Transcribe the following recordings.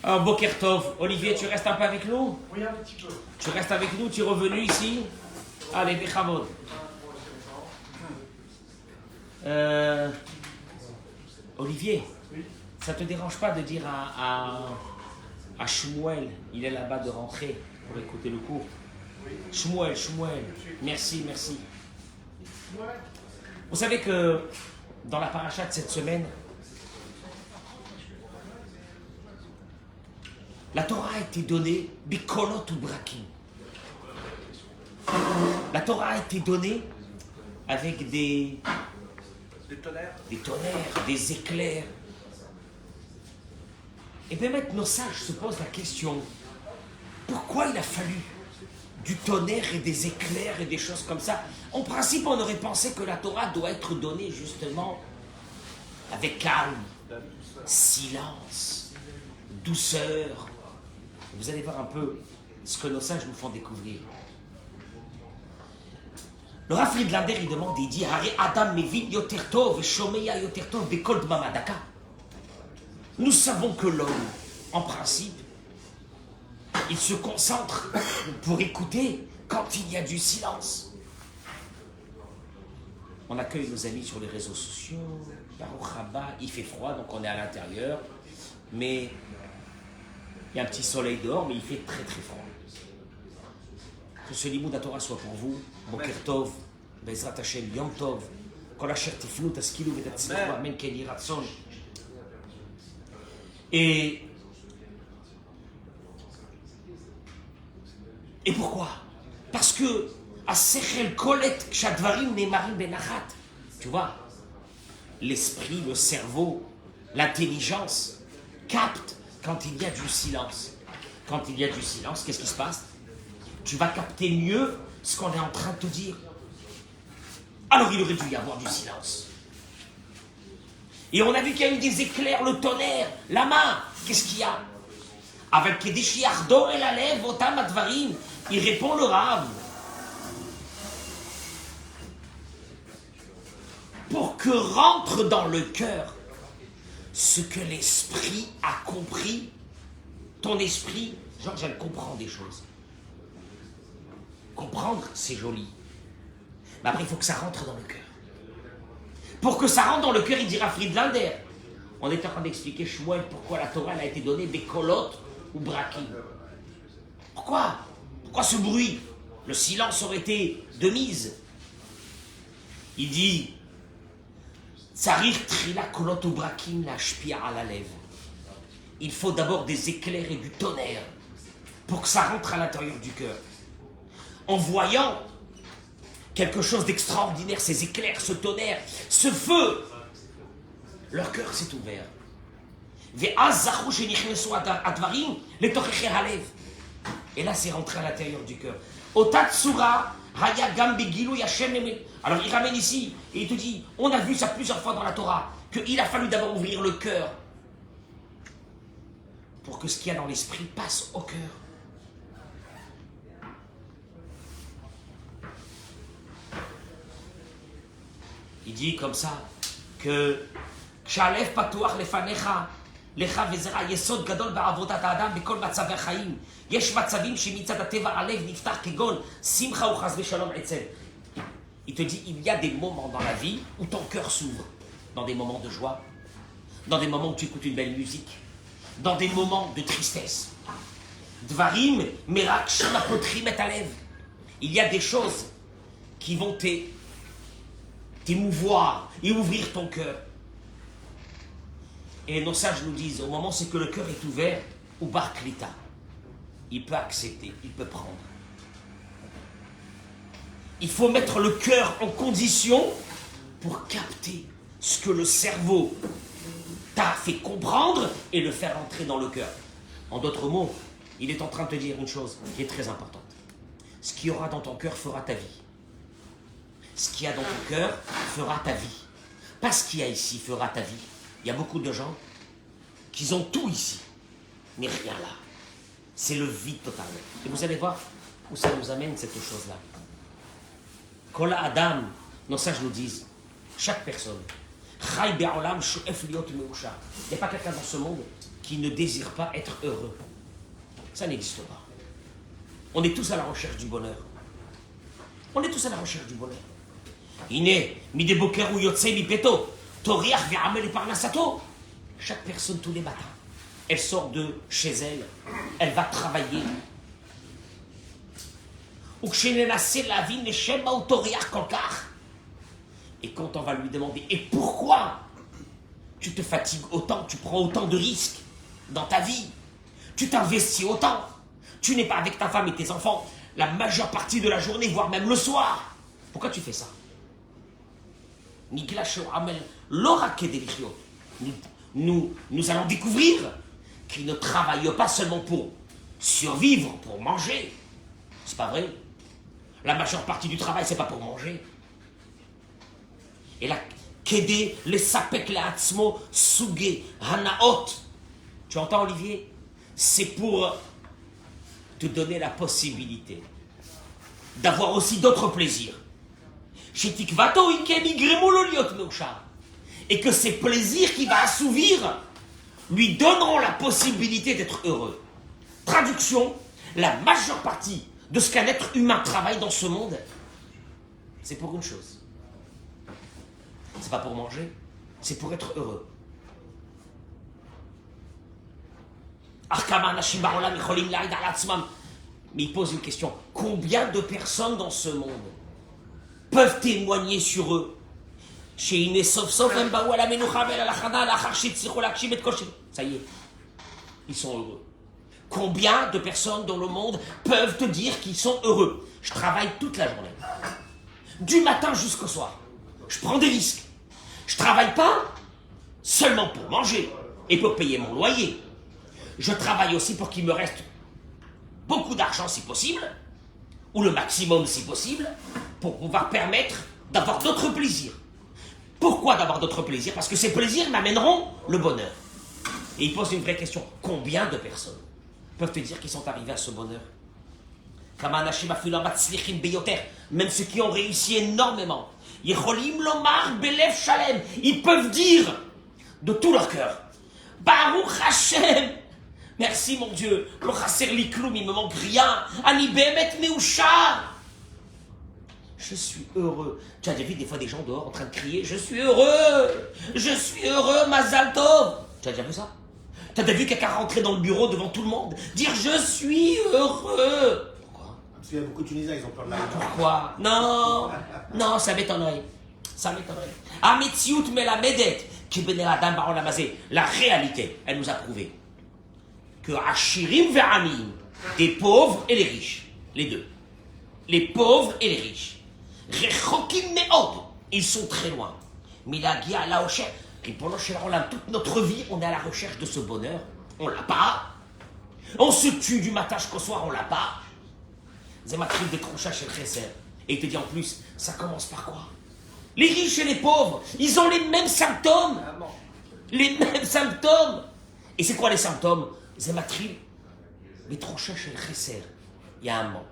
Alors, Boker Tov, Olivier, tu restes un peu avec nous? Oui, un petit peu. Tu restes avec nous, tu es revenu ici? Allez, Bechamod. Olivier, Oui. ça te dérange pas de dire à Shmuel, il est là-bas, de rentrer pour écouter le cours? Oui. Shmuel, merci. Vous savez que dans la paracha de cette semaine, la Torah a été donnée bikolot ou brakim. La Torah a été donnée avec des tonnerres, des éclairs. Et bien maintenant, nos sages se posent la question, pourquoi il a fallu du tonnerre et des éclairs et des choses comme ça? En principe, on aurait pensé que la Torah doit être donnée justement avec calme, silence, douceur. Vous allez voir un peu ce que nos sages nous font découvrir. Le Rav Friedlander, il demande, il dit, Hare Adam mevin yoter tov et shomeya yoter tov bekol dmama daka. Nous savons que l'homme, en principe, il se concentre pour écouter quand il y a du silence. On accueille nos amis sur les réseaux sociaux, Baruch Haba, il fait froid, donc on est à l'intérieur, mais il y a un petit soleil dehors, mais il fait très très froid. Que ce Limoud HaTorah soit pour vous, Boker Tov, Bezrat Hashem, Yom Tov, Kol Asher Tifnu Taskilu V'Tatzlichu, Amen Ken Yhi Ratzon. Et pourquoi? Parce que Asechel Kolet Kshadvarim Nemarim Benachat. Tu vois, l'esprit, le cerveau, l'intelligence capte quand il y a du silence. Quand il y a du silence, qu'est-ce qui se passe? Tu vas capter mieux ce qu'on est en train de te dire. Alors il aurait dû y avoir du silence. Et on a vu qu'il y a eu des éclairs, le tonnerre, la main. Qu'est-ce qu'il y a? Avec Kedeshi Ardor et la lèvre, Otam Advarim, il répond le Rav. Pour que rentre dans le cœur ce que l'esprit a compris. Ton esprit, Georges, elle comprend des choses. Comprendre, c'est joli. Mais après, il faut que ça rentre dans le cœur. Pour que ça rentre dans le cœur, il dira Friedlander. On est en train d'expliquer Shmuel pourquoi la Torah elle a été donnée Bekolot ou Brakim. Pourquoi ce bruit? Le silence aurait été de mise. Il dit Tsarir Trila Kolot ou Brakim la Shpia à la lèvre. Il faut d'abord des éclairs et du tonnerre pour que ça rentre à l'intérieur du cœur. En voyant quelque chose d'extraordinaire, ces éclairs, ce tonnerre, ce feu, leur cœur s'est ouvert. Et là, c'est rentré à l'intérieur du cœur. Alors, il ramène ici, et il te dit, on a vu ça plusieurs fois dans la Torah, qu'il a fallu d'abord ouvrir le cœur pour que ce qu'il y a dans l'esprit passe au cœur. Il dit comme ça que כשהלב פתוח לפניך, לך וזרע יסוד גדול בעבודת האדם בכל מצבי החיים. יש מצבים שמצד הטבע הלב נפתח כגון שמחה וחס ושלום עצב. Il te dit, il y a des moments dans la vie où ton cœur s'ouvre. Dans des moments de joie, dans des moments où tu écoutes une belle musique, dans des moments de tristesse. Dvarim, merak, shemapotrim et alev. Il y a des choses qui vont t'émouvoir et ouvrir ton cœur. Et nos sages nous disent, au moment où c'est que le cœur est ouvert, ou bar klita, il peut accepter, il peut prendre. Il faut mettre le cœur en condition pour capter ce que le cerveau t'a fait comprendre et le faire entrer dans le cœur. En d'autres mots, il est en train de te dire une chose qui est très importante. Ce qu'il y aura dans ton cœur fera ta vie. Ce qu'il y a dans ton cœur fera ta vie. Pas ce qu'il y a ici fera ta vie. Il y a beaucoup de gens qui ont tout ici, mais rien là. C'est le vide total. Et vous allez voir où ça nous amène cette chose-là. Kola Adam, nos sages nous disent, chaque personne, il n'y a pas quelqu'un dans ce monde qui ne désire pas être heureux. Ça n'existe pas. On est tous à la recherche du bonheur. On est tous à la recherche du bonheur. Iné, mide boker ou yotse mi peto, toriach ve'amel parnasato. Chaque personne tous les matins, elle sort de chez elle, elle va travailler. Et quand on va lui demander, et pourquoi tu te fatigues autant, tu prends autant de risques dans ta vie, tu t'investis autant, tu n'es pas avec ta femme et tes enfants la majeure partie de la journée, voire même le soir, pourquoi tu fais ça? Nous allons découvrir qu'il ne travaille pas seulement pour survivre, pour manger. C'est pas vrai. La majeure partie du travail, c'est pas pour manger. Et la kede, les sapek, les atzmo, suge, hanaot. Tu entends, Olivier? C'est pour te donner la possibilité d'avoir aussi d'autres plaisirs. Et que ces plaisirs qu'il va assouvir lui donneront la possibilité d'être heureux. Traduction, la majeure partie de ce qu'un être humain travaille dans ce monde, c'est pour une chose. C'est pas pour manger, c'est pour être heureux. Mais il pose une question. Combien de personnes dans ce monde peuvent témoigner sur eux? Ça y est, ils sont heureux. Combien de personnes dans le monde peuvent te dire qu'ils sont heureux? Je travaille toute la journée, du matin jusqu'au soir. Je prends des risques. Je travaille pas seulement pour manger et pour payer mon loyer. Je travaille aussi pour qu'il me reste beaucoup d'argent si possible, ou le maximum si possible, pour pouvoir permettre d'avoir d'autres plaisirs. Pourquoi d'avoir d'autres plaisirs? Parce que ces plaisirs m'amèneront le bonheur. Et il pose une vraie question. Combien de personnes peuvent te dire qu'ils sont arrivés à ce bonheur? Même ceux qui ont réussi énormément. Ils peuvent dire de tout leur cœur, Baruch Hashem, merci mon Dieu, le chasser li kloum, il me manque rien, ani behemet meushar. Je suis heureux. Tu as déjà vu des fois des gens dehors en train de crier, je suis heureux, Mazal Tov. Tu as déjà vu ça? Tu as déjà vu quelqu'un rentrer dans le bureau devant tout le monde, dire je suis heureux? Pourquoi? Parce qu'il y a beaucoup de Tunisiens, ils ont peur de la. Pourquoi? Non, ça m'étonnerait. Ametsiout melamedet, qui benel adam baron lamazé. La réalité, elle nous a prouvé que Ashirim ve'amim, des pauvres et les riches, les deux, les pauvres et les riches, rechokim me'od, ils sont très loin. Milagi ala osher, et pendant toute notre vie, on est à la recherche de ce bonheur. On l'a pas. On se tue du matin jusqu'au soir, on l'a pas. Zematril des tronchas chez le chesser. Et il te dit en plus, ça commence par quoi? Les riches et les pauvres, ils ont les mêmes symptômes. Les mêmes symptômes. Et c'est quoi les symptômes? Zematril, les tronchas chez le chesser. Il y a un manque.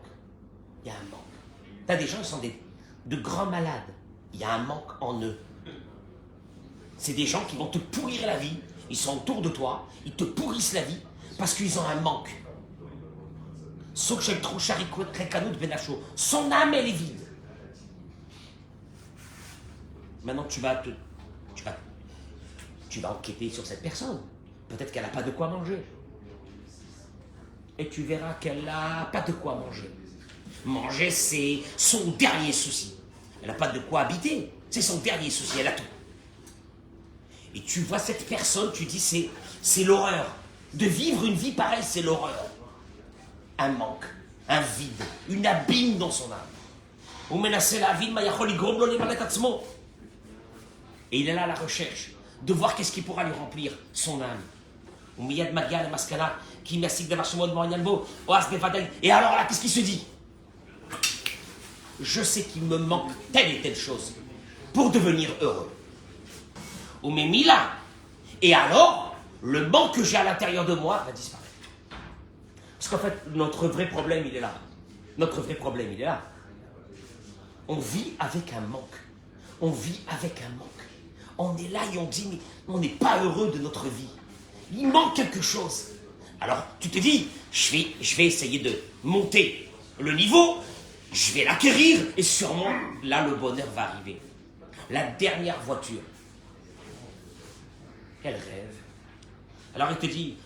T'as des gens qui sont de grands malades. Il y a un manque en eux. C'est des gens qui vont te pourrir la vie. Ils sont autour de toi, ils te pourrissent la vie parce qu'ils ont un manque. Son âme, elle est vide. Maintenant, tu vas enquêter sur cette personne. Peut-être qu'elle n'a pas de quoi manger. Et tu verras qu'elle n'a pas de quoi manger. Manger, c'est son dernier souci. Elle n'a pas de quoi habiter. C'est son dernier souci, elle a tout. Et tu vois cette personne, tu dis, c'est l'horreur. De vivre une vie pareille, c'est l'horreur. Un manque, un vide, une abîme dans son âme. Et il est là à la recherche de voir qu'est-ce qui pourra lui remplir son âme. Et alors là, qu'est-ce qu'il se dit? Je sais qu'il me manque telle et telle chose pour devenir heureux. Et alors, le manque que j'ai à l'intérieur de moi va disparaître. Parce qu'en fait, notre vrai problème, il est là. On vit avec un manque. On est là et on dit, mais on n'est pas heureux de notre vie. il manque quelque chose. Alors, tu te dis, je vais essayer de monter le niveau, je vais l'acquérir, et sûrement, là, le bonheur va arriver. La dernière voiture. Quel rêve. Alors, il te dit,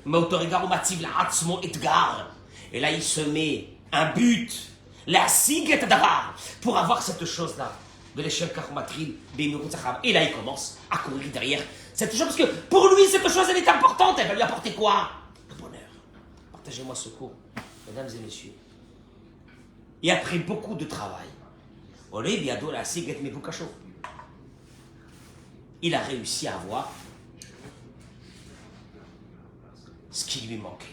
et là, il se met un but, la siget davar, pour avoir cette chose-là. De l'échelle karmatril, et là, il commence à courir derrière cette chose, parce que pour lui, cette chose, elle est importante. Elle va lui apporter quoi? Le bonheur. Partagez-moi ce cours, mesdames et messieurs. Et après beaucoup de travail, il a réussi à avoir ce qui lui manquait.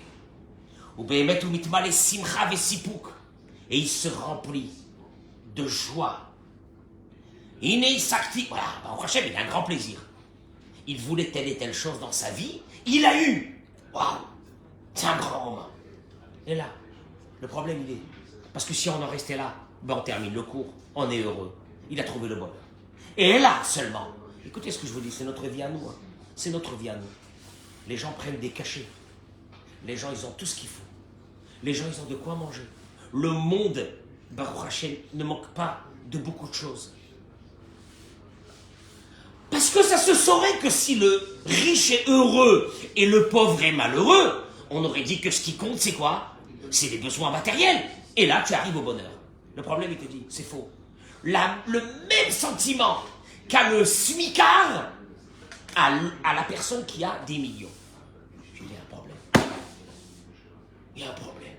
Et il se remplit de joie. Voilà, Baruch Hashem, il a un grand plaisir. Il voulait telle et telle chose dans sa vie, il a eu. Waouh, c'est un grand moment. Et là, le problème il est, parce que si on en restait là, ben on termine le cours, on est heureux. Il a trouvé le bonheur. Et là seulement, écoutez ce que je vous dis, c'est notre vie à nous. Hein. C'est notre vie à nous. Les gens prennent des cachets. Les gens, ils ont tout ce qu'il faut. Les gens, ils ont de quoi manger. Le monde, Baruch Hashem, ne manque pas de beaucoup de choses. Parce que ça se saurait que si le riche est heureux et le pauvre est malheureux, on aurait dit que ce qui compte, c'est quoi? C'est les besoins matériels. Et là, tu arrives au bonheur. Le problème, il te dit, c'est faux. Le même sentiment qu'a le smicard à la personne qui a des millions. Il y a un problème. Il y a un problème.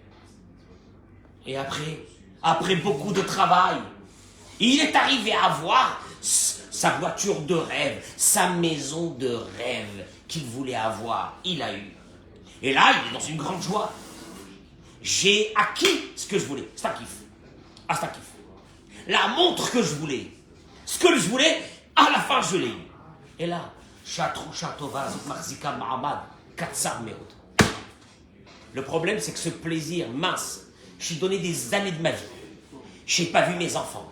Et après beaucoup de travail, il est arrivé à avoir sa voiture de rêve, sa maison de rêve qu'il voulait avoir. Il a eu. Et là, il est dans une grande joie. J'ai acquis ce que je voulais. C'est un kiff. Ah, c'est un kiff. La montre que je voulais. Ce que je voulais, à la fin, je l'ai eu. Et là, le problème, c'est que ce plaisir mince, j'ai donné des années de ma vie. Je n'ai pas vu mes enfants.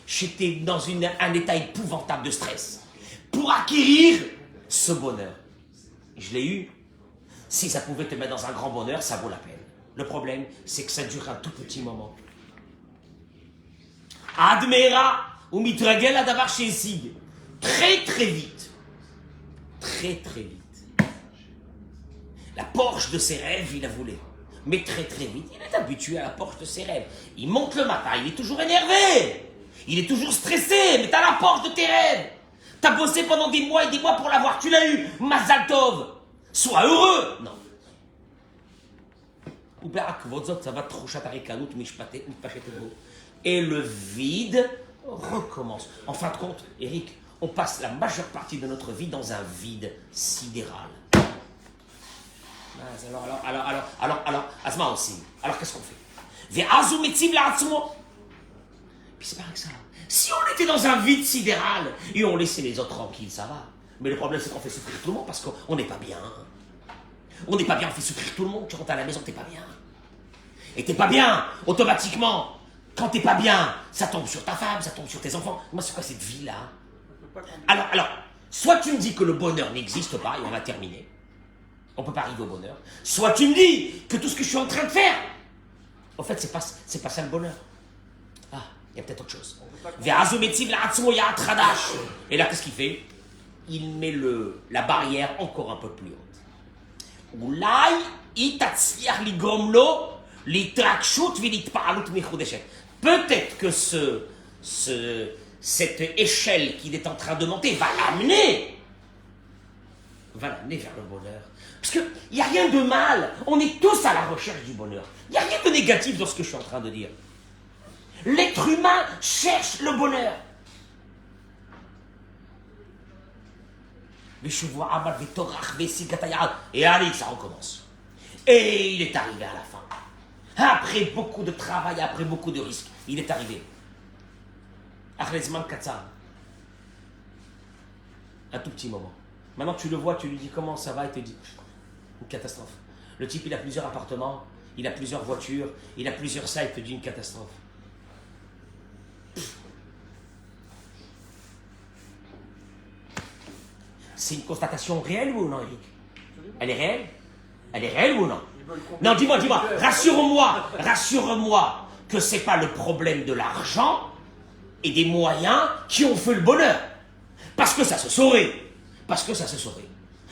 J'étais dans un état épouvantable de stress. Pour acquérir ce bonheur. Je l'ai eu. Si ça pouvait te mettre dans un grand bonheur, ça vaut la peine. Le problème, c'est que ça dure un tout petit moment. Admera ou mitragel adavar sheisig. Très très vite. Très très vite. La Porsche de ses rêves, il la voulait. Mais très très vite, il est habitué à la Porsche de ses rêves. Il monte le matin, il est toujours énervé. Il est toujours stressé, mais t'as la Porsche de tes rêves. T'as bossé pendant des mois et des mois pour l'avoir, tu l'as eu. Mazal Tov. Sois heureux. Non. Et le vide recommence. En fin de compte, Eric, on passe la majeure partie de notre vie dans un vide sidéral. Alors, Asma aussi. Alors, qu'est-ce qu'on fait? Puis c'est pas que ça. Si on était dans un vide sidéral et on laissait les autres tranquilles, ça va. Mais le problème, c'est qu'on fait souffrir tout le monde parce qu'on n'est pas bien. On n'est pas bien, on fait souffrir tout le monde. Tu rentres à la maison, t'es pas bien. Et t'es pas bien, automatiquement. Quand t'es pas bien, ça tombe sur ta femme, ça tombe sur tes enfants. Moi, c'est quoi cette vie-là? Alors, soit tu me dis que le bonheur n'existe pas et on va terminer. On peut pas arriver au bonheur. Soit tu me dis que tout ce que je suis en train de faire, en fait, c'est pas ça le bonheur. Ah, il y a peut-être autre chose. Et là, qu'est-ce qu'il fait? Il met la barrière encore un peu plus haute. Peut-être que cette échelle qu'il est en train de monter va l'amener vers le bonheur. Parce qu'il n'y a rien de mal. On est tous à la recherche du bonheur. Il n'y a rien de négatif dans ce que je suis en train de dire. L'être humain cherche le bonheur. Et allez, ça recommence. Et il est arrivé à la fin. Après beaucoup de travail, après beaucoup de risques, il est arrivé. Un tout petit moment. Maintenant tu le vois, tu lui dis comment ça va, il te dit une catastrophe. Le type, il a plusieurs appartements, il a plusieurs voitures, il a plusieurs ça, il te dit une catastrophe. C'est une constatation réelle ou non, Eric? Elle est réelle? Elle est réelle ou non? Non, dis-moi, rassure-moi que c'est pas le problème de l'argent et des moyens qui ont fait le bonheur. Parce que ça se saurait.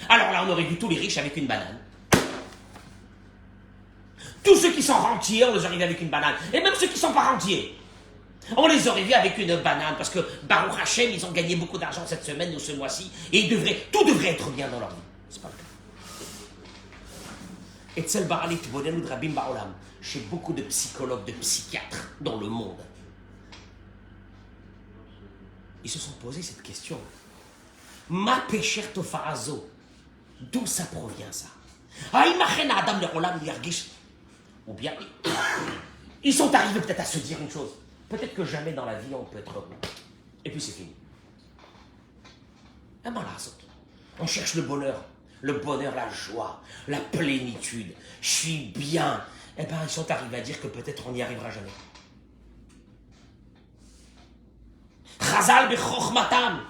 Alors là, on aurait vu tous les riches avec une banane. Tous ceux qui sont rentiers, on les aurait vus avec une banane. Et même ceux qui ne sont pas rentiers, on les aurait vus avec une banane. Parce que Baruch Hashem, ils ont gagné beaucoup d'argent cette semaine ou ce mois-ci. Et tout devrait être bien dans leur vie. C'est pas le cas. Et Tzel Baralit Bonenu de Rabim Baolam, chez beaucoup de psychologues, de psychiatres dans le monde, ils se sont posé cette question. Ma pécher tofarazo, d'où ça provient ça? Adam le Olam Yargish. Ou bien, ils sont arrivés peut-être à se dire une chose. Peut-être que jamais dans la vie on peut être heureux. Et puis c'est fini. On cherche le bonheur, la joie, la plénitude. Je suis bien. Eh bien, ils sont arrivés à dire que peut-être on n'y arrivera jamais. Chazal bechokmatam,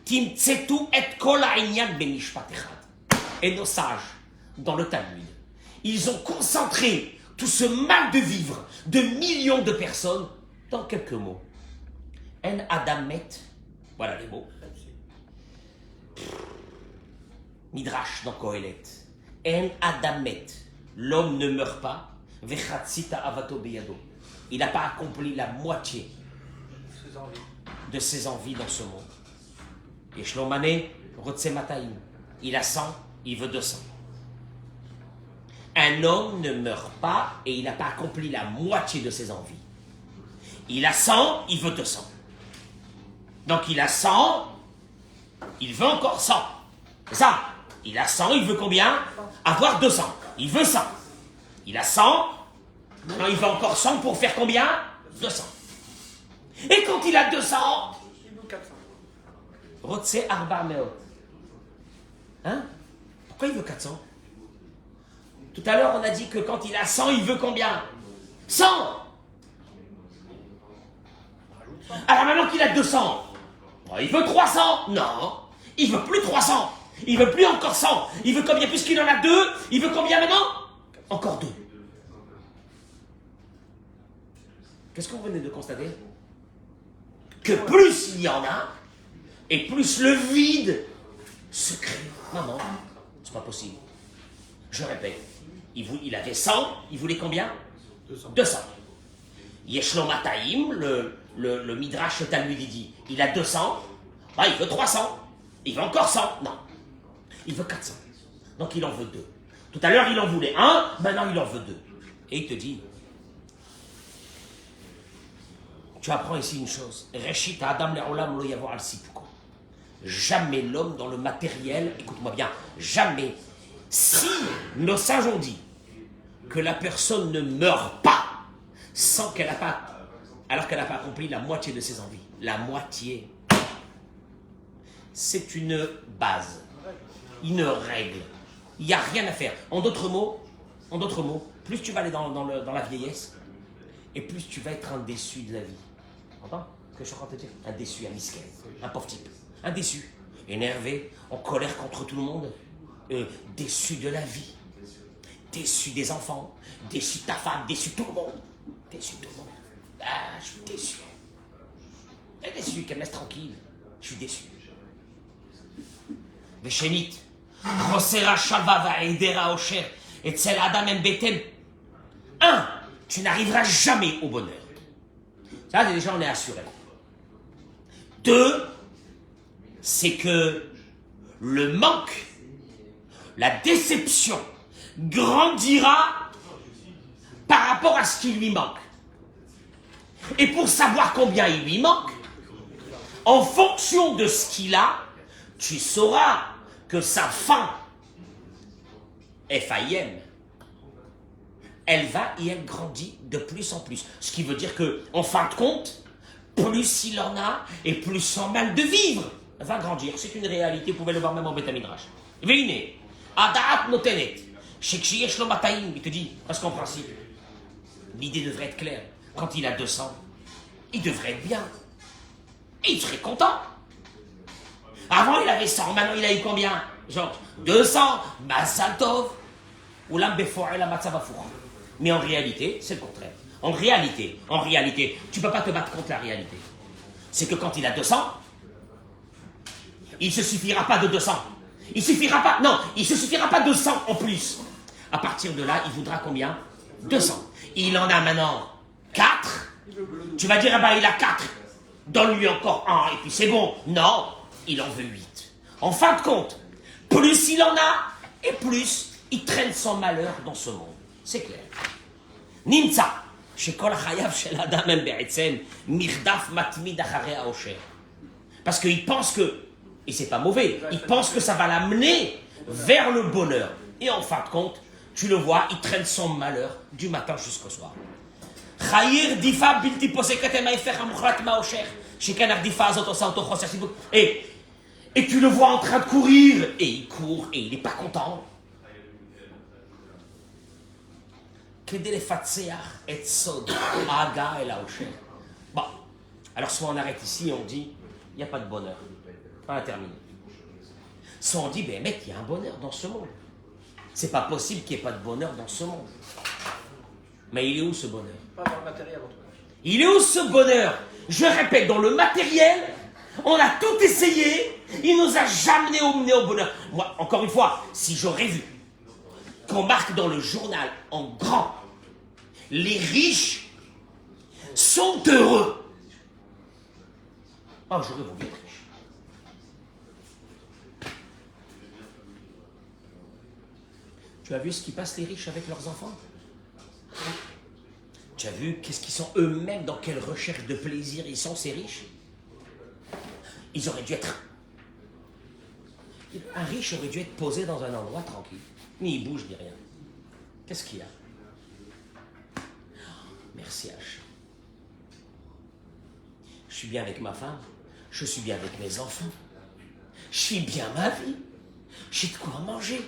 timtsetu et kol ha'inyan bemishpat echad. Et nos sages, dans le Talmud, ils ont concentré tout ce mal de vivre de millions de personnes dans quelques mots. En adamet, voilà les mots. Midrash dans Kohelet. En adamet, l'homme ne meurt pas. Vechatzita avato beyado. Il n'a pas accompli la moitié de ses envies dans ce monde. Yeshlomane rotse mataim. Il a 100, il veut 200. Un homme ne meurt pas et il n'a pas accompli la moitié de ses envies. Il a 100, il veut 200. Donc il a 100, il veut encore 100. C'est ça. Il a 100, il veut combien? Avoir 200. Il veut 100. Il a 100, maintenant il veut encore 100 pour faire combien? 200. Et quand il a 200, il veut 400. Rotse arba meot. Hein? Pourquoi il veut 400? Tout à l'heure, on a dit que quand il a 100, il veut combien? 100. Alors maintenant qu'il a 200, il veut 300. Non, il veut plus 300. Il veut plus encore 100. Il veut combien? Puisqu'il en a 2, il veut combien maintenant? Encore 2. Qu'est-ce que vous venez de constater? Que plus il y en a, et plus le vide se crée. Non, c'est pas possible. Je répète. Il avait 100, il voulait combien? 200. Yeshlo Mataim, le Midrash Talmud dit, il a 200, il veut 300, il veut encore 100, non. Il veut 400, donc il en veut 2. Tout à l'heure il en voulait 1, maintenant il en veut 2. Et il te dit, tu apprends ici une chose, Reshit Adam le'olam lo yavo al sipuko. Jamais l'homme dans le matériel, écoute-moi bien, jamais. Si nos sages ont dit que la personne ne meurt pas sans qu'elle n'a pas, alors qu'elle n'a pas accompli la moitié de ses envies, la moitié, c'est une base, une règle. Il n'y a rien à faire. En d'autres mots, plus tu vas aller dans la vieillesse, et plus tu vas être un déçu de la vie. Entends ce que je suis en train de te dire? Un déçu, un misquel, un pauvre type, un déçu, énervé, en colère contre tout le monde. Déçu de la vie, déçu des enfants, déçu de ta femme, déçu de tout le monde. Déçu de tout le monde. Ah, je suis déçu. Elle est déçue, qu'elle me laisse tranquille. Je suis déçu. Veshenit, Rosera Shalva Edera Osher, et Tzel Adam Betem. 1. Tu n'arriveras jamais au bonheur. Ça, déjà, on est assuré. 2. C'est que le manque, la déception grandira par rapport à ce qui lui manque. Et pour savoir combien il lui manque, en fonction de ce qu'il a, tu sauras que sa fin, FAIM, elle va et elle grandit de plus en plus. Ce qui veut dire que, en fin de compte, plus il en a et plus son mal de vivre va grandir. C'est une réalité, vous pouvez le voir même en Beth Midrash. Veine, Adaat Notenet, Shekshiyesh lo Mataim, il te dit, parce qu'en principe, l'idée devrait être claire. Quand il a 200, il devrait être bien. Et il serait content. Avant, il avait 100, maintenant il a eu combien? Georges, 200, Mazal Tov, ou la Matzav Afour. Mais en réalité, c'est le contraire. En réalité, tu ne peux pas te battre contre la réalité. C'est que quand il a 200, il ne se suffira pas de 200. Il se suffira pas de 100 en plus. À partir de là, il voudra combien? 200. Il en a maintenant 4. Tu vas dire, il a 4. Donne-lui encore 1 et puis c'est bon. Non, il en veut 8. En fin de compte, plus il en a et plus il traîne son malheur dans ce monde. C'est clair. Nimtza. Parce qu'il pense que, et c'est pas mauvais, il pense que ça va l'amener vers le bonheur. Et en fin de compte, tu le vois, il traîne son malheur du matin jusqu'au soir. Et tu le vois en train de courir, et il court, et il n'est pas content. Bon, alors soit on arrête ici et on dit, il n'y a pas de bonheur. On a terminé. Soit on dit, mec, il y a un bonheur dans ce monde. C'est pas possible qu'il n'y ait pas de bonheur dans ce monde. Mais il est où ce bonheur? Pas dans le matériel, en tout cas. Il est où ce bonheur? Je répète, dans le matériel, on a tout essayé, il nous a jamais emmené au bonheur. Moi, encore une fois, si j'aurais vu qu'on marque dans le journal en grand, les riches sont heureux. Oh, j'aurais voulu être riche. Tu as vu ce qui passe les riches avec leurs enfants? Tu as vu qu'est-ce qu'ils sont eux-mêmes, dans quelle recherche de plaisir ils sont, ces riches? Ils auraient dû être... Un riche aurait dû être posé dans un endroit tranquille. Ni il bouge, ni rien. Qu'est-ce qu'il y a? Merci H. Je suis bien avec ma femme. Je suis bien avec mes enfants. Je suis bien ma vie. J'ai de quoi manger.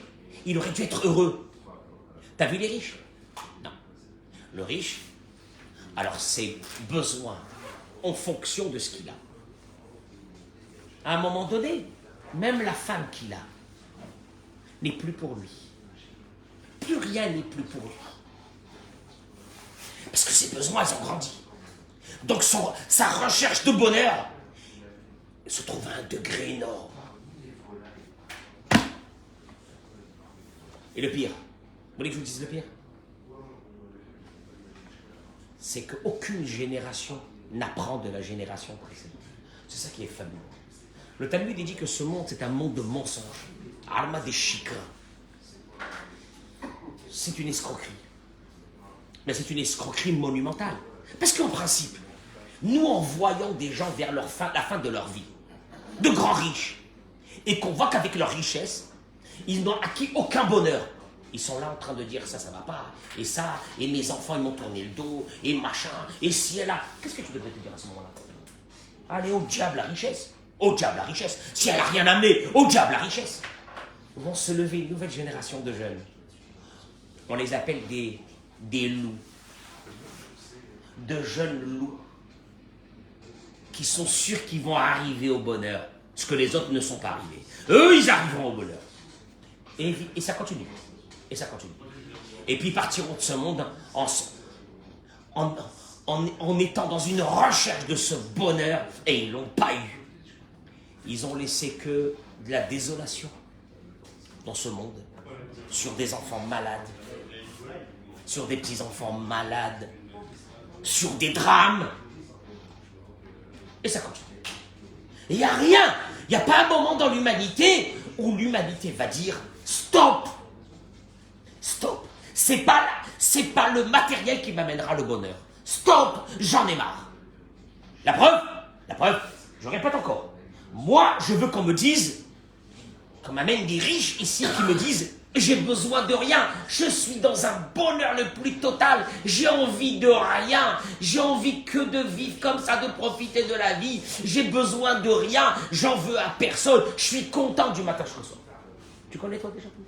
Il aurait dû être heureux. T'as vu les riches? Non. Le riche, alors ses besoins en fonction de ce qu'il a. À un moment donné, même la femme qu'il a n'est plus pour lui. Plus rien n'est plus pour lui. Parce que ses besoins, ils ont grandi. Donc sa recherche de bonheur se trouve à un degré énorme. Et le pire, vous voulez que je vous dise le pire? C'est qu'aucune génération n'apprend de la génération précédente. C'est ça qui est fabuleux. Le Talmud dit que ce monde, c'est un monde de mensonges. Alma des chikra. C'est une escroquerie. Mais c'est une escroquerie monumentale. Parce qu'en principe, nous envoyons des gens vers la fin de leur vie, de grands riches, et qu'on voit qu'avec leur richesse, ils n'ont acquis aucun bonheur. Ils sont là en train de dire ça va pas, et ça, et mes enfants ils m'ont tourné le dos, et machin, et si elle a... Qu'est-ce que tu devrais te dire à ce moment-là? Allez, au diable la richesse. Au diable la richesse. Si elle n'a rien amené, au diable la richesse. Vont se lever une nouvelle génération de jeunes. On les appelle des loups. De jeunes loups. Qui sont sûrs qu'ils vont arriver au bonheur. Ce que les autres ne sont pas arrivés. Eux, ils arriveront au bonheur. Et ça continue. Et ça continue. Et puis ils partiront de ce monde en étant dans une recherche de ce bonheur. Et ils ne l'ont pas eu. Ils ont laissé que de la désolation dans ce monde, sur des enfants malades, sur des petits-enfants malades, sur des drames. Et ça continue. Il n'y a rien, il n'y a pas un moment dans l'humanité où l'humanité va dire stop, stop. C'est pas le matériel qui m'amènera le bonheur. Stop, j'en ai marre. La preuve, je répète encore. Moi, je veux qu'on me dise, qu'on m'amène des riches ici qui me disent j'ai besoin de rien, je suis dans un bonheur le plus total, j'ai envie de rien, j'ai envie que de vivre comme ça, de profiter de la vie, j'ai besoin de rien, j'en veux à personne, je suis content du matin jusqu'au soir. Tu connais toi déjà tout?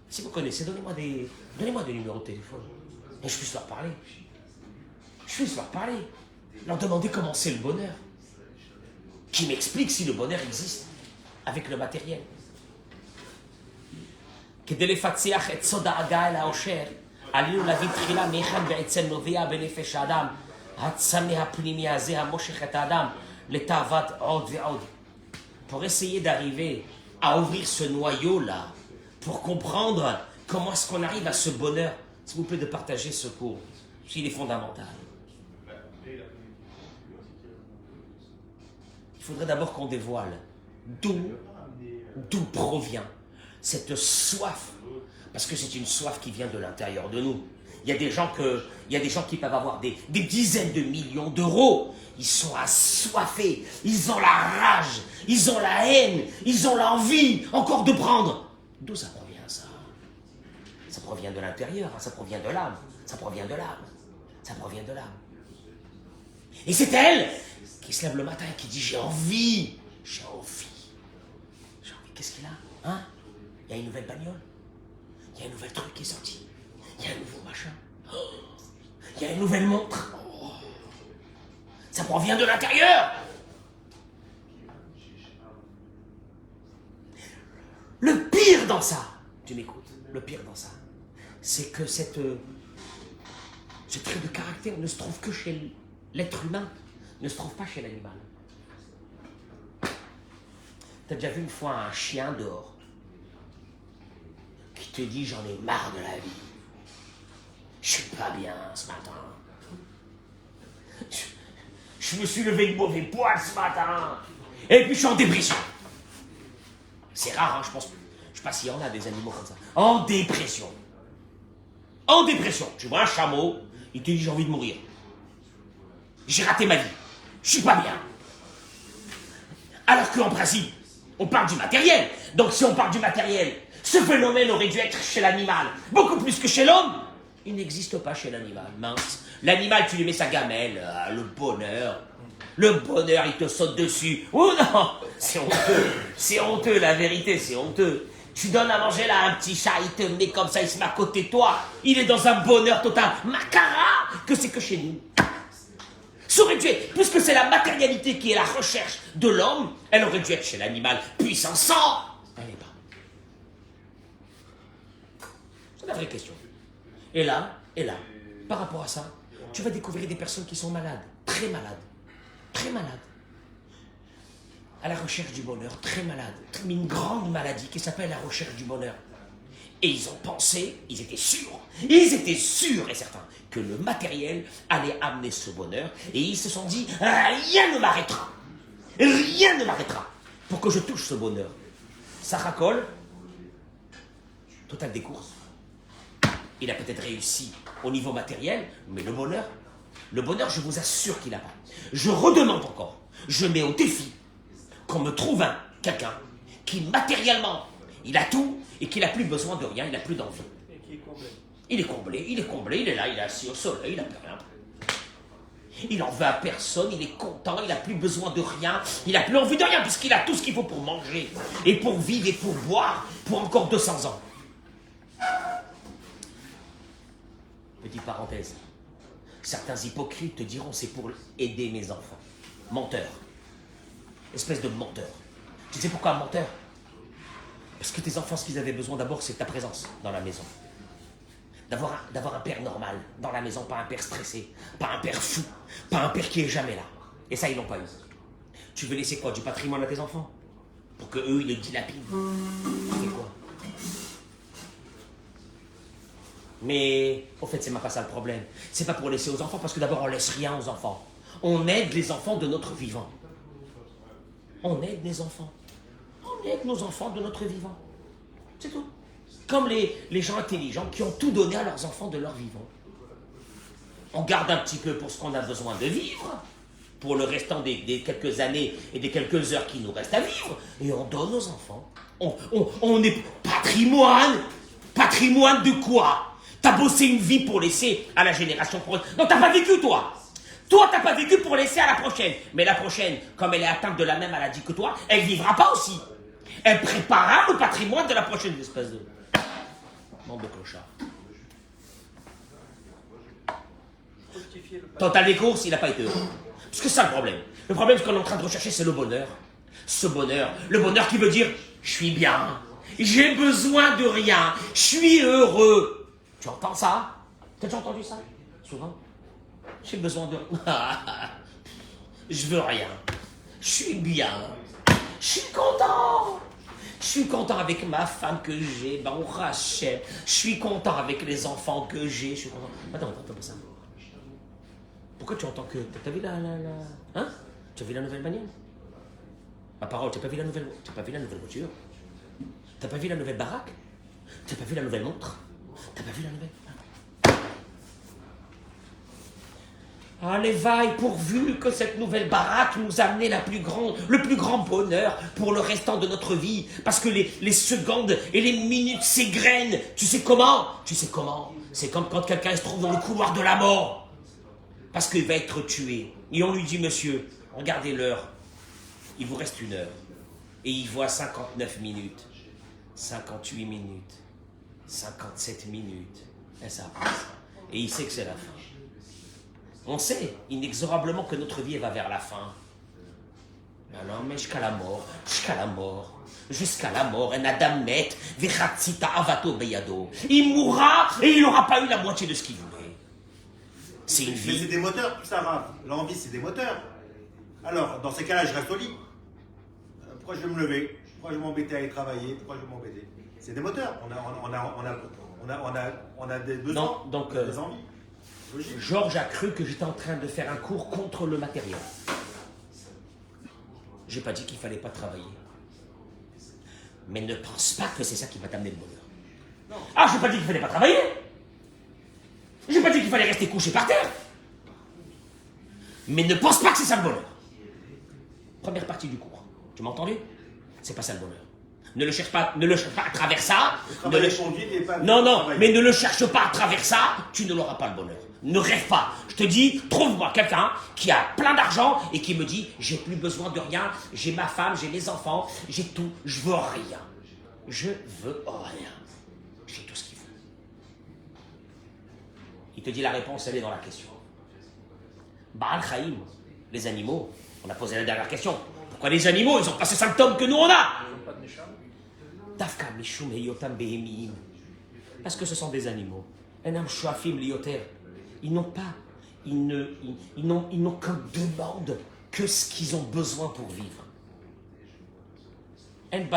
Si vous connaissez, donnez-moi des numéros de téléphone, et je puisse leur parler. Leur demander comment c'est le bonheur. Qui m'explique si le bonheur existe avec le matériel. כדי לפצח את סוד ההגעה אל האושר, עלינו להביא תחילה מהיכן בעצם נובע בנפש האדם, הצמא הפנימי הזה המושך את האדם לתאוות עוד ועוד. Pour essayer d'arriver à ouvrir ce noyau-là, pour comprendre comment est-ce qu'on arrive à ce bonheur, s'il vous plaît de partager ce cours, s'il est fondamental. Il faudrait d'abord qu'on dévoile d'où provient cette soif, parce que c'est une soif qui vient de l'intérieur de nous. Il y a des gens qui peuvent avoir des dizaines de millions d'euros. Ils sont assoiffés, ils ont la rage, ils ont la haine, ils ont l'envie encore de prendre. D'où ça provient ça? Ça provient de l'intérieur, ça provient de l'âme, ça provient de l'âme, ça provient de l'âme. Et c'est elle qui se lève le matin et qui dit j'ai envie, j'ai envie. J'ai envie, qu'est-ce qu'il a? Hein? Il y a une nouvelle bagnole, il y a un nouvel truc qui est sorti, il y a un nouveau machin, il y a une nouvelle montre. Ça provient de l'intérieur. Le pire dans ça, tu m'écoutes, le pire dans ça, c'est que ce trait de caractère ne se trouve que chez l'être humain, ne se trouve pas chez l'animal. T'as déjà vu une fois un chien dehors qui te dit j'en ai marre de la vie, je suis pas bien ce matin. Je me suis levé de mauvais poil ce matin. Et puis je suis en dépression. C'est rare, hein, je pense. Je sais pas s'il y en a des animaux comme ça. En dépression. En dépression. Tu vois un chameau, il te dit j'ai envie de mourir. J'ai raté ma vie. Je suis pas bien. Alors qu'en principe, on parle du matériel. Donc si on parle du matériel, ce phénomène aurait dû être chez l'animal, beaucoup plus que chez l'homme. Il n'existe pas chez l'animal, mince. L'animal, tu lui mets sa gamelle, le bonheur. Le bonheur, il te saute dessus. Oh non, c'est honteux, la vérité, c'est honteux. Tu donnes à manger là à un petit chat, il te met comme ça, il se met à côté de toi. Il est dans un bonheur total. Macara, que c'est que chez nous. Ça aurait dû être, puisque c'est la matérialité qui est la recherche de l'homme, elle aurait dû être chez l'animal, puissant sang. Elle n'est pas. C'est la vraie question. Et là, par rapport à ça, tu vas découvrir des personnes qui sont malades, très malades, à la recherche du bonheur, très malades, mais une grande maladie qui s'appelle la recherche du bonheur. Et ils ont pensé, ils étaient sûrs et certains que le matériel allait amener ce bonheur, et ils se sont dit, rien ne m'arrêtera pour que je touche ce bonheur. Ça racole, total des courses. Il a peut-être réussi au niveau matériel, mais le bonheur, je vous assure qu'il n'a pas. Je redemande encore, je mets au défi qu'on me trouve quelqu'un qui matériellement, il a tout et qui n'a plus besoin de rien, il n'a plus d'envie. Il est comblé, il est là, il est assis au soleil, il n'a plus rien. Il n'en veut à personne, il est content, il n'a plus besoin de rien, il n'a plus envie de rien puisqu'il a tout ce qu'il faut pour manger et pour vivre et pour boire pour encore 200 ans. Petite parenthèse, certains hypocrites te diront c'est pour aider mes enfants. Menteur. Espèce de menteur. Tu sais pourquoi menteur? Parce que tes enfants, ce qu'ils avaient besoin d'abord, c'est ta présence dans la maison. D'avoir un père normal dans la maison, pas un père stressé, pas un père fou, pas un père qui est jamais là. Et ça, ils l'ont pas eu. Tu veux laisser quoi? Du patrimoine à tes enfants? Pour que eux ils le dilapident. C'est quoi? Mais, au fait, c'est même pas ça le problème. C'est pas pour laisser aux enfants, parce que d'abord, on laisse rien aux enfants. On aide les enfants de notre vivant. On aide les enfants. On aide nos enfants de notre vivant. C'est tout. Comme les gens intelligents qui ont tout donné à leurs enfants de leur vivant. On garde un petit peu pour ce qu'on a besoin de vivre, pour le restant des quelques années et des quelques heures qui nous restent à vivre, et on donne aux enfants. On est patrimoine. Patrimoine de quoi? T'as bossé une vie pour laisser à la génération prochaine. Non, t'as pas vécu, toi. Toi, t'as pas vécu pour laisser à la prochaine. Mais la prochaine, comme elle est atteinte de la même maladie que toi, elle vivra pas aussi. Elle préparera le patrimoine de la prochaine espèce de... Bande de clochards. Total des courses, il n'a pas été heureux. Parce que c'est ça le problème. Le problème, ce qu'on est en train de rechercher, c'est le bonheur. Ce bonheur. Le bonheur qui veut dire, je suis bien. J'ai besoin de rien. Je suis heureux. Tu entends ça? T'as déjà entendu ça? Souvent. J'ai besoin de rien. Je veux rien. Je suis bien. Je suis content. Je suis content avec ma femme que j'ai. Baruch Hashem. Je suis content avec les enfants que j'ai. Je suis content. Attends ça. Pourquoi tu entends que... T'as vu Hein? Tu as vu la nouvelle bagnole? Ma parole, tu n'as pas vu la nouvelle voiture? Tu n'as pas vu la nouvelle baraque? Tu n'as pas vu la nouvelle montre? Tu n'as pas vu la nouvelle... Allez, vaille, pourvu que cette nouvelle baraque nous amène le plus grand bonheur pour le restant de notre vie. Parce que les secondes et les minutes s'égrènent. Tu sais comment? C'est comme quand quelqu'un se trouve dans le couloir de la mort. Parce qu'il va être tué. Et on lui dit, monsieur, regardez l'heure. Il vous reste 1 heure. Et il voit 59 minutes, 58 minutes, 57 minutes. Et ça passe. Et il sait que c'est la fin. On sait inexorablement que notre vie va vers la fin. Alors, mais jusqu'à la mort. Un Adam met, vechatzita avato beyado. Il mourra et il n'aura pas eu la moitié de ce qu'il voulait. C'est une vie. Mais c'est des moteurs, tout ça, Rav. L'envie, c'est des moteurs. Alors, dans ces cas-là, je reste au lit. Pourquoi je vais me lever? Pourquoi je vais m'embêter à aller travailler? Pourquoi je vais m'embêter? C'est des moteurs. On a des besoins, Non, donc, des envies. Logique. Georges a cru que j'étais en train de faire un cours contre le matériel. J'ai pas dit qu'il fallait pas travailler. Mais ne pense pas que c'est ça qui va t'amener le bonheur. Non. Ah, j'ai pas dit qu'il fallait pas travailler. J'ai pas dit qu'il fallait rester couché par terre. Mais ne pense pas que c'est ça le bonheur. Première partie du cours. Tu m'as entendu? C'est pas ça le bonheur. Ne le cherche pas à travers ça. Non, mais ne le cherche pas à travers ça, tu ne l'auras pas le bonheur. Ne rêve pas. Je te dis, trouve-moi quelqu'un qui a plein d'argent et qui me dit, j'ai plus besoin de rien, j'ai ma femme, j'ai mes enfants, j'ai tout, je veux rien. Je veux rien. J'ai tout ce qu'il faut. Il te dit la réponse, elle est dans la question. Baal Chaim, les animaux, on a posé la dernière question. Pourquoi les animaux, ils n'ont pas ces symptômes que nous on a? Parce que ce sont des animaux. Ils n'ont pas, ils n'ont qu'une demande que ce qu'ils ont besoin pour vivre. Ils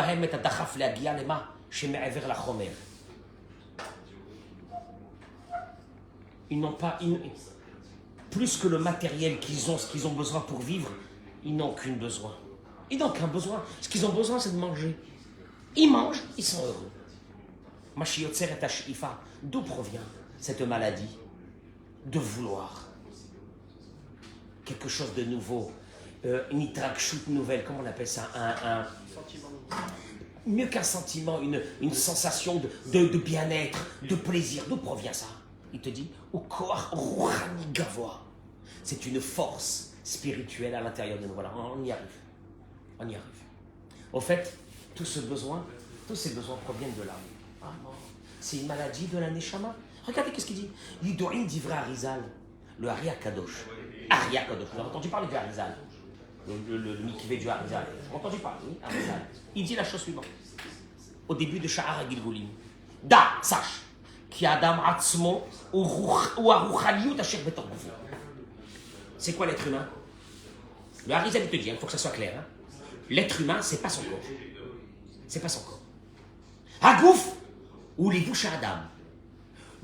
n'ont pas, plus que le matériel qu'ils ont, ce qu'ils ont besoin pour vivre, ils n'ont qu'un besoin. Ils n'ont qu'un besoin. Ce qu'ils ont besoin, c'est de manger. Ils mangent, ils sont heureux. D'où provient cette maladie de vouloir quelque chose de nouveau, une itrakshut nouvelle, comment on appelle ça, un sentiment. Mieux qu'un sentiment, une sensation de bien-être, de plaisir. D'où provient ça? Il te dit, c'est une force spirituelle à l'intérieur de nous. Voilà, on y arrive. On y arrive. Au fait, tous ces besoins proviennent de l'âme. Ah non, c'est une maladie de la neshama. Regardez qu'est-ce qu'il dit. Yidorim d'Ivra Arizal, le Ari Akadosh. Ari Akadosh, vous avez entendu parler du Arizal, le Mikvé du Arizal. Vous avez entendu parler, oui, Arizal. Il dit la chose suivante. Au début de Sha'ar HaGilgulim. Da, sache, ki Adam Atzmo ou Aruchaliyut Asher Betor Gufo. C'est quoi l'être humain? Le Arizal, il te dit, il faut que ça soit clair. Hein. L'être humain, c'est pas son corps. C'est pas son corps. Hagouf ou les bouches à Adam.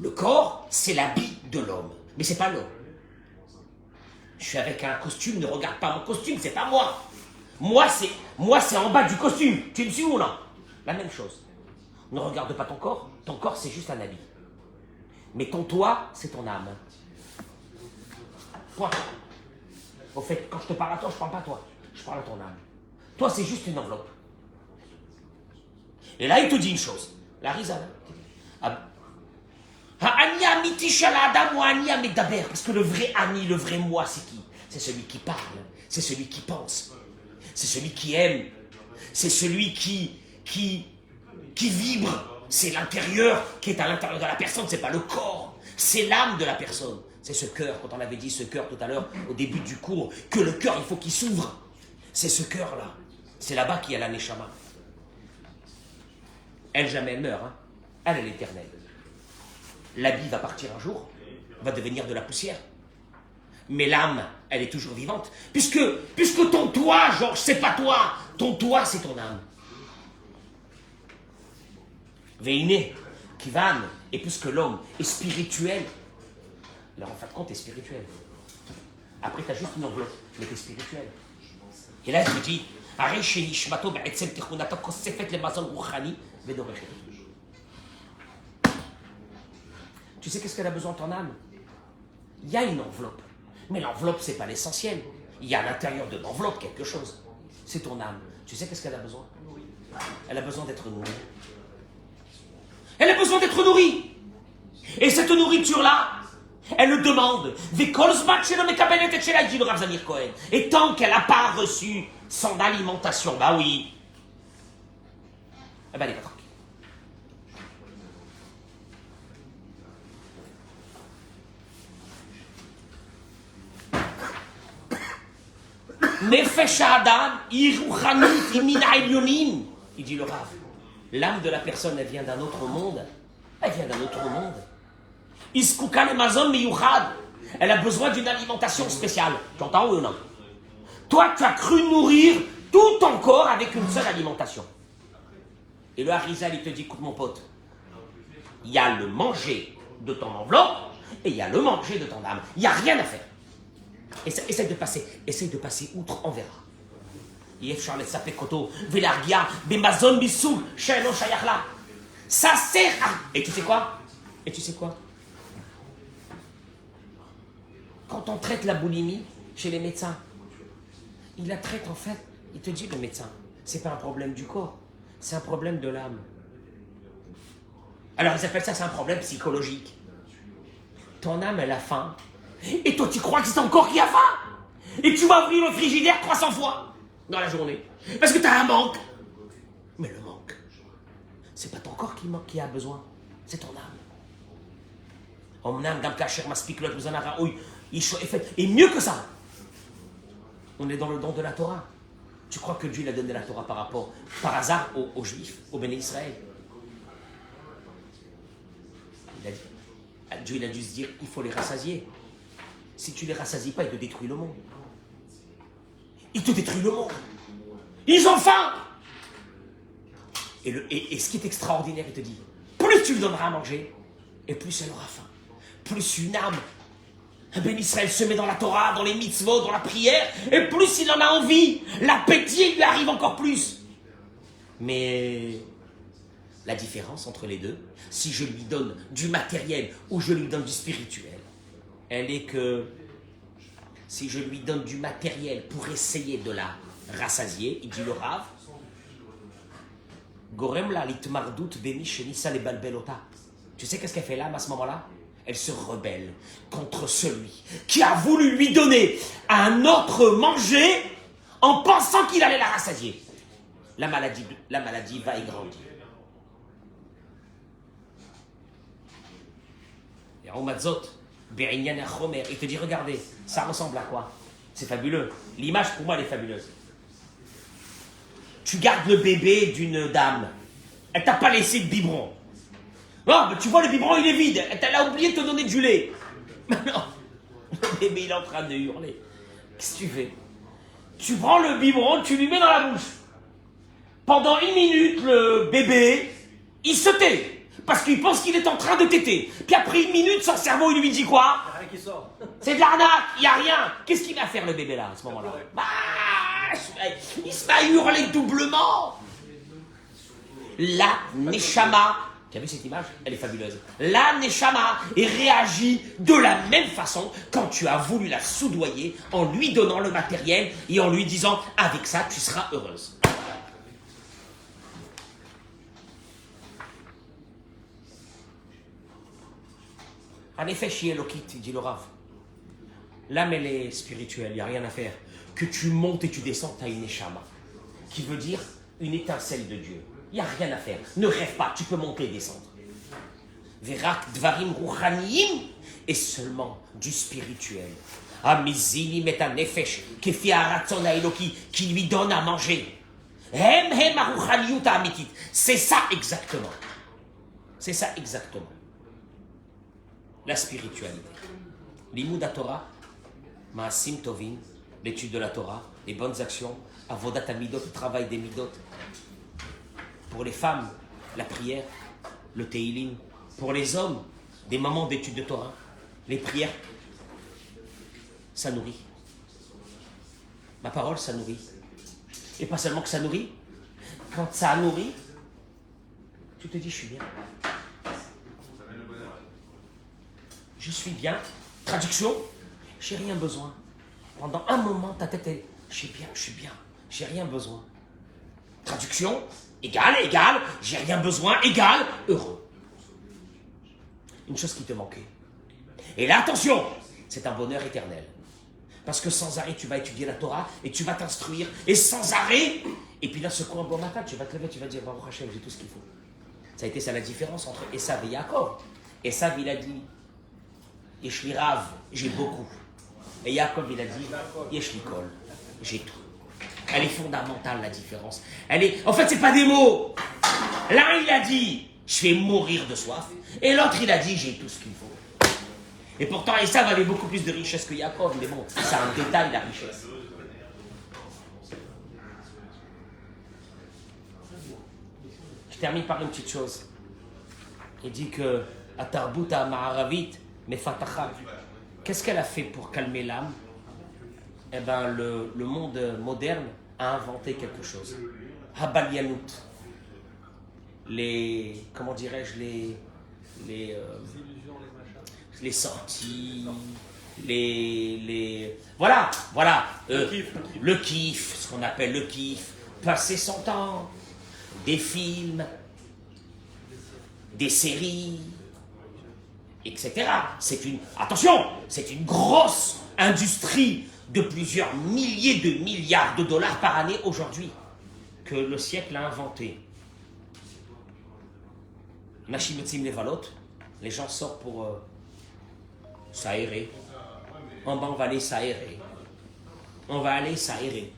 Le corps, c'est l'habit de l'homme. Mais c'est pas l'homme. Je suis avec un costume, ne regarde pas mon costume, c'est pas moi. Moi, c'est en bas du costume. Tu me suis ou non? La même chose. Ne regarde pas ton corps, c'est juste un habit. Mais ton toi, c'est ton âme. Point. Au fait, quand je te parle à toi, je parle pas à toi. Je parle à ton âme. Toi, c'est juste une enveloppe. Et là, il te dit une chose. La risale. Parce que le vrai ami, le vrai moi, c'est qui? C'est celui qui parle, c'est celui qui pense, c'est celui qui aime, c'est celui qui vibre. C'est l'intérieur qui est à l'intérieur de la personne, c'est pas le corps, c'est l'âme de la personne. C'est ce cœur, quand on avait dit ce cœur tout à l'heure, au début du cours, que le cœur, il faut qu'il s'ouvre. C'est ce cœur-là. C'est là-bas qu'il y a la neshama. Elle, jamais elle meurt. Hein. Elle est l'éternelle. L'habit va partir un jour, va devenir de la poussière. Mais l'âme, elle est toujours vivante. Puisque ton toi, Georges, c'est pas toi. Ton toi, c'est ton âme. Veine, Kivan, et puisque l'homme est spirituel, alors en fin de compte, t'es spirituel. Après, t'as juste une enveloppe, mais t'es spirituel. Et là, je te dis, tu sais qu'est-ce qu'elle a besoin, ton âme? Il y a une enveloppe. Mais l'enveloppe, c'est pas l'essentiel. Il y a à l'intérieur de l'enveloppe quelque chose. C'est ton âme. Tu sais qu'est-ce qu'elle a besoin? Elle a besoin d'être nourrie. Elle a besoin d'être nourrie. Et cette nourriture-là, elle le demande. Et tant qu'elle n'a pas reçu son alimentation, bah oui, eh ben elle est pas tranquille. Nefesh Adam, Iruchanit, Imin Ailyonim. Il dit le Rav. L'âme de la personne, elle vient d'un autre monde. Elle vient d'un autre monde. Iskouka le mazon miyuchad. Elle a besoin d'une alimentation spéciale. Tu entends, oui ou non? Toi, tu as cru nourrir tout ton corps avec une seule alimentation. Et le Harizal, il te dit, écoute mon pote, il y a le manger de ton enveloppe et il y a le manger de ton âme. Il n'y a rien à faire. Essaye de passer outre, on verra. Ça sert à... Et tu sais quoi? Quand on traite la boulimie chez les médecins, il la traite en fait, il te dit le médecin, c'est pas un problème du corps, c'est un problème de l'âme. Alors ils appellent ça, c'est un problème psychologique. Ton âme, elle a faim. Et toi, tu crois que c'est ton corps qui a faim? Et tu vas ouvrir le frigidaire 300 fois dans la journée. Parce que tu as un manque. Mais le manque, c'est pas ton corps qui a besoin, c'est ton âme. Et mieux que ça, on est dans le don de la Torah. Tu crois que Dieu a donné la Torah par hasard aux Juifs, aux Béné Israël? Dieu il a dû se dire, il faut les rassasier. Si tu ne les rassasies pas, il te détruit le monde. Il te détruit le monde. Ils ont faim. Et ce qui est extraordinaire, il te dit, plus tu lui donneras à manger, et plus elle aura faim. Plus une âme, un Ben Israël se met dans la Torah, dans les mitzvot, dans la prière, et plus il en a envie, l'appétit lui arrive encore plus. Mais la différence entre les deux, si je lui donne du matériel ou je lui donne du spirituel, elle est que si je lui donne du matériel pour essayer de la rassasier, il dit le Rav, Gorem la litmardout beni shenissa le balbelota. Tu sais qu'est-ce qu'elle fait l'âme à ce moment-là? Elle se rebelle contre celui qui a voulu lui donner un autre manger en pensant qu'il allait la rassasier. La maladie va y grandir. Et en Matzot, il te dit, regardez, ça ressemble à quoi? C'est fabuleux. L'image, pour moi, elle est fabuleuse. Tu gardes le bébé d'une dame. Elle t'a pas laissé de biberon. Non, mais tu vois, le biberon, il est vide. Elle a oublié de te donner du lait. Non, le bébé, il est en train de hurler. Qu'est-ce que tu fais? Tu prends le biberon, tu lui mets dans la bouche. Pendant 1 minute, le bébé, il se tait. Parce qu'il pense qu'il est en train de téter. Puis après 1 minute, son cerveau, il lui dit quoi? Il n'y a rien qui sort. C'est de l'arnaque, il n'y a rien. Qu'est-ce qu'il va faire le bébé là, à ce moment-là? Bah, il se met à hurler doublement. La Neshama, tu as vu cette image? Elle est fabuleuse. La Neshama réagit de la même façon quand tu as voulu la soudoyer en lui donnant le matériel et en lui disant, avec ça, tu seras heureuse. En effet, Shielokit, dit le Rav. L'âme, elle est spirituelle, il n'y a rien à faire. Que tu montes et tu descends, tu as une Neshama. Qui veut dire une étincelle de Dieu. Il n'y a rien à faire. Ne rêve pas, tu peux monter et descendre. Verak dvarim ruchaniim, et seulement du spirituel. Amizinim et un nefesh, kefi haratzon haeloki, qui lui donne à manger. C'est ça exactement. C'est ça exactement. La spiritualité. Limud Torah, Maasim Tovim, l'étude de la Torah, les bonnes actions, Avodat Amidot, le travail des Midot. Pour les femmes, la prière, le Teilim. Pour les hommes, des moments d'étude de Torah, les prières. Ça nourrit. Ma parole, ça nourrit. Et pas seulement que ça nourrit. Quand ça nourrit, tu te dis, je suis bien. Je suis bien. Traduction, j'ai rien besoin. Pendant un moment, ta tête est, je suis bien, j'ai rien besoin. Traduction, égal, j'ai rien besoin, égal, heureux. Une chose qui te manquait. Et là, attention, c'est un bonheur éternel. Parce que sans arrêt, tu vas étudier la Torah et tu vas t'instruire. Et sans arrêt, et puis d'un secours, un bon matin, tu vas te lever, tu vas dire, Baruch Hashem, j'ai tout ce qu'il faut. Ça a été ça la différence entre Esav et Yaakov. Esav, il a dit, Yeshli Rav, j'ai beaucoup. Et Yaakov, il a dit, Yeshli Kol, j'ai tout. Elle est fondamentale, la différence. En fait, c'est pas des mots. L'un, il a dit, je vais mourir de soif. Et l'autre, il a dit, j'ai tout ce qu'il faut. Et pourtant, Esav avait beaucoup plus de richesse que Yaakov. Mais bon, c'est un détail, la richesse. Je termine par une petite chose. Il dit que Atarbuta Ma'aravit Mefatachat. Qu'est-ce qu'elle a fait pour calmer l'âme? Eh bien, le monde moderne a inventé quelque chose. Habalianout. Comment dirais-je, les sorties, voilà, le kiff, ce qu'on appelle le kiff, passer son temps, des films, des séries, etc. Attention, c'est une grosse industrie de plusieurs milliers de milliards de dollars par année aujourd'hui que le siècle a inventé. Machimotzim Levalot, les gens sortent pour s'aérer. En bas, on va aller s'aérer. On va aller s'aérer.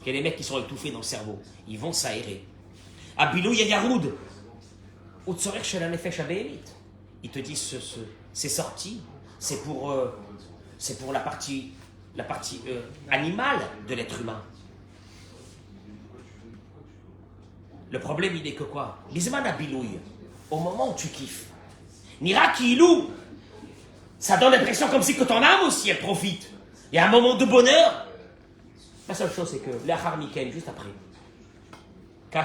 Il y a des mecs qui sont étouffés dans le cerveau. Ils vont s'aérer. Abilou Yayaroud. Outsorer chez la Nefesh Abélit. Ils te disent c'est sorti. C'est pour la partie animale de l'être humain. Le problème, il est que quoi? L'Isman Abilouille, au moment où tu kiffes, Nira Kiilou, ça donne l'impression comme si que ton âme aussi, elle profite. Il y a un moment de bonheur. La seule chose, c'est que l'Achar Miken, juste après, quand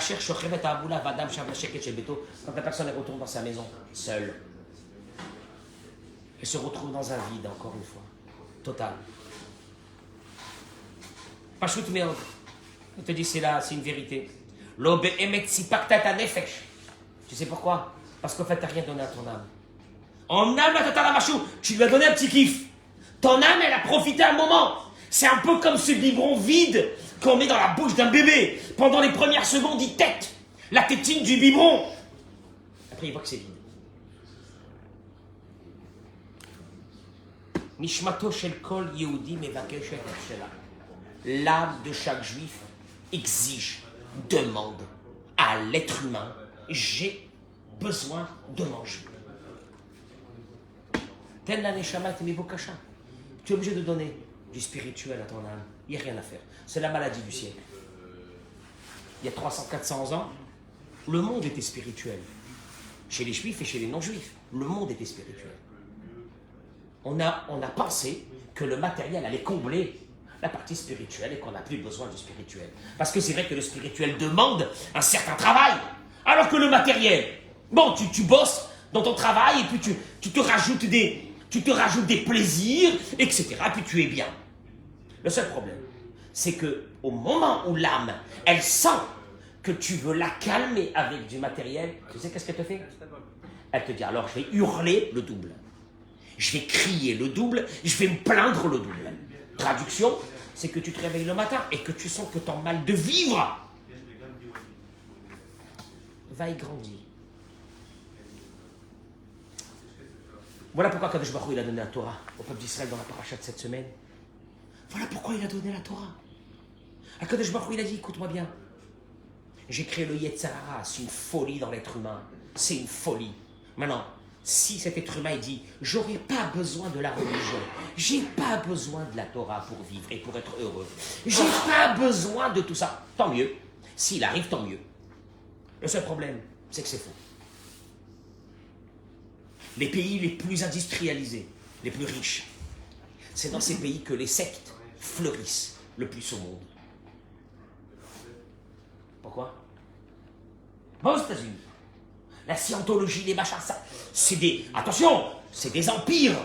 la personne retourne dans sa maison, seule, elle se retrouve dans un vide, encore une fois, total. Pas chute merde. On te dit, c'est là, c'est une vérité. Tu sais pourquoi? Parce qu'en fait, tu n'as rien donné à ton âme. En âme, tu lui as donné un petit kiff. Ton âme, elle a profité un moment. C'est un peu comme ce biberon vide qu'on met dans la bouche d'un bébé. Pendant les premières secondes, il tète la tétine du biberon. Après, il voit que c'est vide. Nishmato shel kol Yehudi mevakeshet et shela. L'âme de chaque juif exige, demande à l'être humain, j'ai besoin de manger. Tel la neshama et mevokasha. Tu es obligé de donner du spirituel à ton âme. Il n'y a rien à faire. C'est la maladie du siècle. Il y a 300-400 ans, le monde était spirituel. Chez les juifs et chez les non-juifs, le monde était spirituel. On a pensé que le matériel allait combler la partie spirituelle et qu'on n'a plus besoin du spirituel. Parce que c'est vrai que le spirituel demande un certain travail, alors que le matériel, bon, tu bosses dans ton travail et puis tu te rajoutes des plaisirs, etc. Puis tu es bien. Le seul problème, c'est que au moment où l'âme, elle sent que tu veux la calmer avec du matériel, tu sais qu'est-ce qu'elle te fait? Elle te dit, alors je vais hurler le double. Je vais crier le double, je vais me plaindre le double. Traduction, c'est que tu te réveilles le matin et que tu sens que ton mal de vivre va y grandir. Voilà pourquoi Kadosh Baruch Hu, il a donné la Torah au peuple d'Israël dans la paracha de cette semaine. Voilà pourquoi il a donné la Torah. Kadosh Baruch Hu, il a dit, écoute-moi bien. J'ai créé le Yetzirah, c'est une folie dans l'être humain. C'est une folie. Maintenant, si cet être humain dit « J'aurais pas besoin de la religion, j'ai pas besoin de la Torah pour vivre et pour être heureux, j'ai pas besoin de tout ça », tant mieux. S'il arrive, tant mieux. Le seul problème, c'est que c'est faux. Les pays les plus industrialisés, les plus riches, c'est dans ces pays que les sectes fleurissent le plus au monde. Pourquoi? Aux États-Unis, la scientologie, les machins, ça, c'est des... Attention, c'est des empires.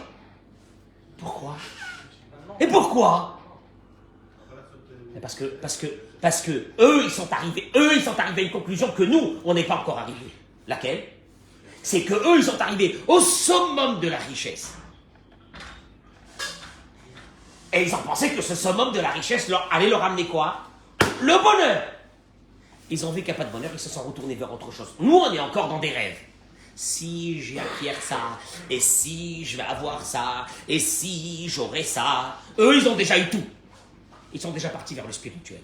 Pourquoi? Et pourquoi? Parce que eux, ils sont arrivés à une conclusion que nous, on n'est pas encore arrivés. Laquelle? C'est que eux, ils sont arrivés au summum de la richesse. Et ils ont pensé que ce summum de la richesse allait leur amener quoi? Le bonheur. Ils ont vu qu'il n'y a pas de bonheur, ils se sont retournés vers autre chose. Nous, on est encore dans des rêves. Si j'acquiers ça, et si je vais avoir ça, et si j'aurai ça. Eux, ils ont déjà eu tout. Ils sont déjà partis vers le spirituel.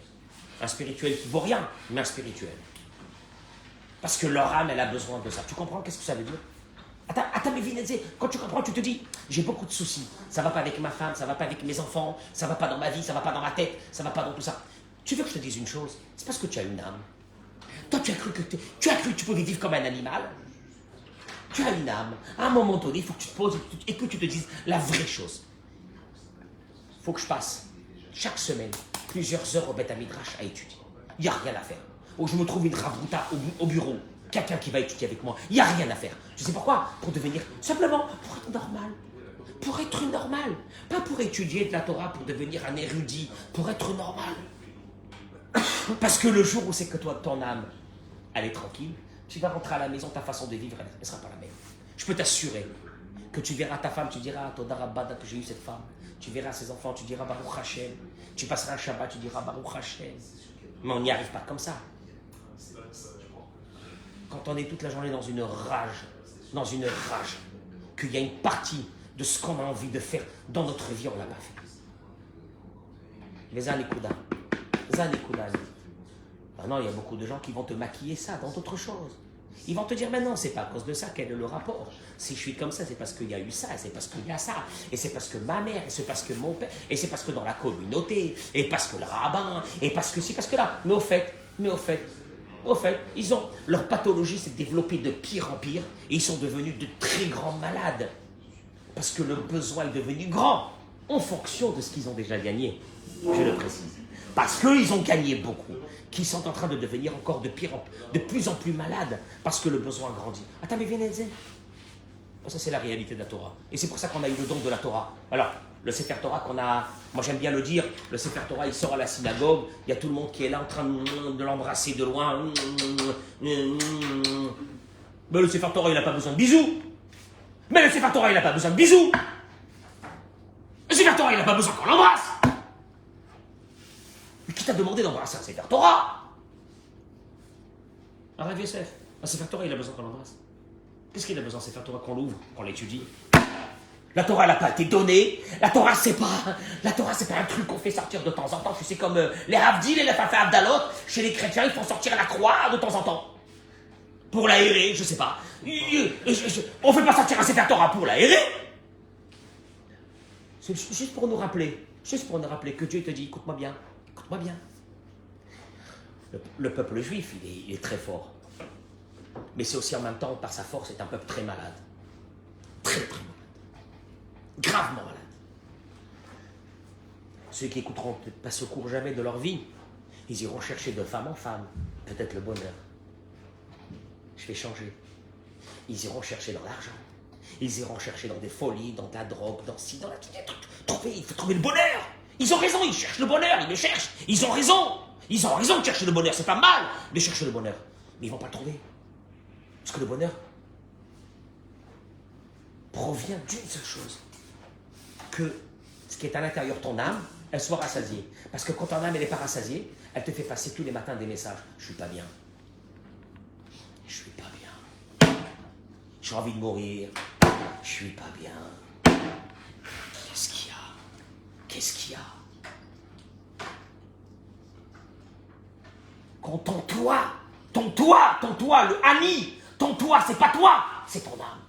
Un spirituel qui vaut rien, mais un spirituel. Parce que leur âme, elle a besoin de ça. Tu comprends qu'est-ce que ça veut dire? Attends, mais Vinetze, quand tu comprends, tu te dis, j'ai beaucoup de soucis. Ça va pas avec ma femme, ça va pas avec mes enfants, ça va pas dans ma vie, ça va pas dans ma tête, ça va pas dans tout ça. Tu veux que je te dise une chose? C'est parce que tu as une âme. Toi, tu as cru que tu pouvais vivre comme un animal. Tu as une âme. À un moment donné, il faut que tu te poses et que tu te dises la vraie chose. Il faut que je passe chaque semaine plusieurs heures au Beth Midrash à étudier. Il n'y a rien à faire. Ou je me trouve une rabouta au bureau. Quelqu'un qui va étudier avec moi. Il n'y a rien à faire. Tu sais pourquoi? Pour devenir, simplement, pour être normal. Pour être normal. Pas pour étudier de la Torah, pour devenir un érudit. Pour être normal. Parce que le jour où c'est que toi, ton âme, elle est tranquille, tu vas rentrer à la maison, ta façon de vivre, elle ne sera pas la même. Je peux t'assurer que tu verras ta femme, tu diras, Toda Rabada, que j'ai eu cette femme. Tu verras ses enfants, tu diras Baruch Hashem. Tu passeras un Shabbat, tu diras Baruch Hashem. Mais on n'y arrive pas comme ça. Quand on est toute la journée dans une rage, qu'il y a une partie de ce qu'on a envie de faire dans notre vie, on ne l'a pas fait. Les Anikuda. Maintenant, il y a beaucoup de gens qui vont te maquiller ça dans d'autres choses. Ils vont te dire, mais non, c'est pas à cause de ça, quel est le rapport? Si je suis comme ça, c'est parce qu'il y a eu ça, c'est parce qu'il y a ça, et c'est parce que ma mère, et c'est parce que mon père, et c'est parce que dans la communauté, et parce que le rabbin, et parce que ci, parce que là. Mais au fait, leur pathologie s'est développée de pire en pire, et ils sont devenus de très grands malades. Parce que le besoin est devenu grand, en fonction de ce qu'ils ont déjà gagné. Je le précise. Parce qu'ils ont gagné beaucoup, qu'ils sont en train de devenir encore de plus en plus malades, parce que le besoin grandit. Attends, mais Vinetze, ça c'est la réalité de la Torah. Et c'est pour ça qu'on a eu le don de la Torah. Alors, le Sefer Torah qu'on a, moi j'aime bien le dire, le Sefer Torah il sort à la synagogue, il y a tout le monde qui est là en train de l'embrasser de loin. Mais le Sefer Torah il n'a pas besoin de bisous. Le Sefer Torah il n'a pas besoin qu'on l'embrasse. Mais qui t'a demandé d'embrasser un Sefer Torah? Un Rav Yosef, un Sefer Torah il a besoin qu'on l'embrasse. Qu'est-ce qu'il a besoin, Sefer Torah, qu'on l'ouvre, qu'on l'étudie? La Torah n'a pas été donnée. La Torah c'est pas un truc qu'on fait sortir de temps en temps. Tu sais, comme les Havdil et les Fafa Abdalot, chez les chrétiens ils font sortir la croix de temps en temps. Pour l'aérer, je sais pas. On fait pas sortir un Sefer Torah pour l'aérer. C'est juste pour nous rappeler que Dieu te dit, écoute-moi bien. Le peuple juif, il est très fort. Mais c'est aussi en même temps, par sa force, c'est un peuple très malade. Très malade. Gravement malade. Ceux qui écouteront peut-être pas ce cours jamais de leur vie, ils iront chercher de femme en femme, peut-être le bonheur. Je vais changer. Ils iront chercher dans l'argent. Ils iront chercher dans des folies, dans de la drogue, dans ci, dans la... Il faut trouver le bonheur. Ils ont raison, ils cherchent le bonheur, ils le cherchent. Ils ont raison de chercher le bonheur. C'est pas mal de chercher le bonheur. Mais ils vont pas le trouver. Parce que le bonheur provient d'une seule chose. Que ce qui est à l'intérieur de ton âme, elle soit rassasiée. Parce que quand ton âme, elle n'est pas rassasiée, elle te fait passer tous les matins des messages. Je suis pas bien. J'ai envie de mourir. Je suis pas bien. Qu'est-ce qu'il y a? Quand en toi, Ton toi, le Ani, ton toi, c'est pas toi, c'est ton âme.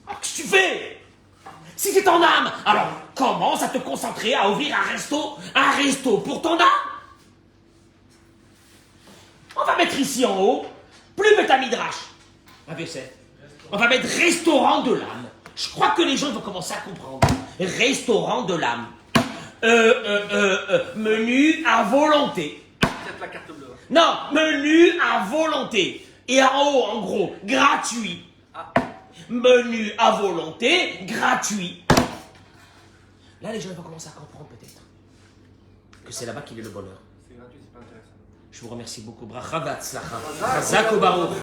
Alors qu'est-ce que tu fais? Si c'est ton âme, alors commence à te concentrer à ouvrir un resto pour ton âme. On va mettre ici en haut, plus Beth Midrash, un verset. On va mettre restaurant de l'âme. Je crois que les gens vont commencer à comprendre. Restaurant de l'âme. Menu à volonté. Peut-être la carte bleue. Non, menu à volonté. Et en haut, en gros, gratuit. Ah. Menu à volonté, gratuit. Là, les gens vont commencer à comprendre peut-être que c'est là-bas qu'il est le bonheur. C'est gratuit, c'est pas intéressant. Je vous remercie beaucoup. Bracha v'atzlacha. Chazak u'baruch.